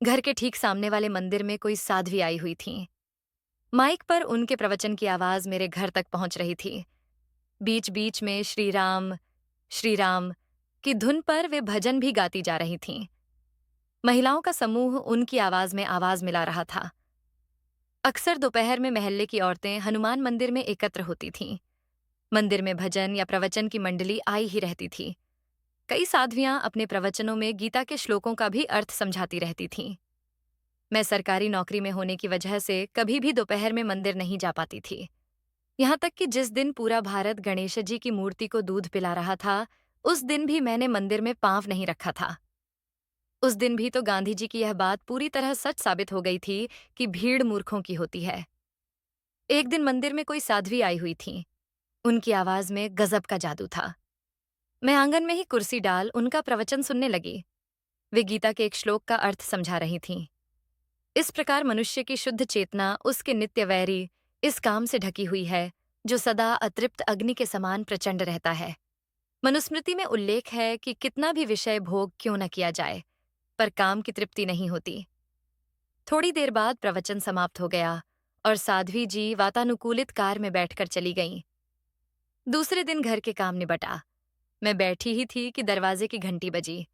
घर के ठीक सामने वाले मंदिर में कोई साध्वी आई हुई थीं। माइक पर उनके प्रवचन की आवाज मेरे घर तक पहुंच रही थी। बीच-बीच में श्री राम की धुन पर वे भजन भी गाती जा रही थीं। महिलाओं का समूह उनकी आवाज में आवाज मिला रहा था। अक्सर दोपहर में मोहल्ले की औरतें हनुमान मंदिर में एकत्र होती थीं। मंदिर में भजन या प्रवचन की मंडली आई ही रहती थी। कई साध्वियां अपने प्रवचनों में गीता के श्लोकों का भी अर्थ समझाती रहती थीं। मैं सरकारी नौकरी में होने की वजह से कभी भी दोपहर में मंदिर नहीं जा पाती थी। यहाँ तक कि जिस दिन पूरा भारत गणेश जी की मूर्ति को दूध पिला रहा था, उस दिन भी मैंने मंदिर में पांव नहीं रखा था। उस दिन भी तो गांधी जी की यह बात पूरी तरह सच साबित हो गई थी कि भीड़ मूर्खों की होती है। एक दिन मंदिर में कोई साध्वी आई हुई थी। उनकी आवाज में गजब का जादू था। मैं आंगन में ही कुर्सी डाल उनका प्रवचन सुनने लगी। वे गीता के एक श्लोक का अर्थ समझा रही थीं। इस प्रकार मनुष्य की शुद्ध चेतना उसके नित्य वैरी इस काम से ढकी हुई है, जो सदा अतृप्त अग्नि के समान प्रचंड रहता है। मनुस्मृति में उल्लेख है कि कितना भी विषय भोग क्यों न किया जाए, पर काम की तृप्ति नहीं होती। थोड़ी देर बाद प्रवचन समाप्त हो गया और साध्वी जी वातानुकूलित कार में बैठकर चली गईं। दूसरे दिन घर के काम निबटा। मैं बैठी ही थी कि दरवाजे की घंटी बजी।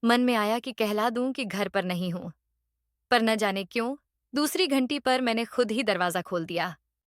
मन में आया कि कहला दूं कि घर पर नहीं हूं, पर न जाने क्यों दूसरी घंटी पर मैंने खुद ही दरवाजा खोल दिया।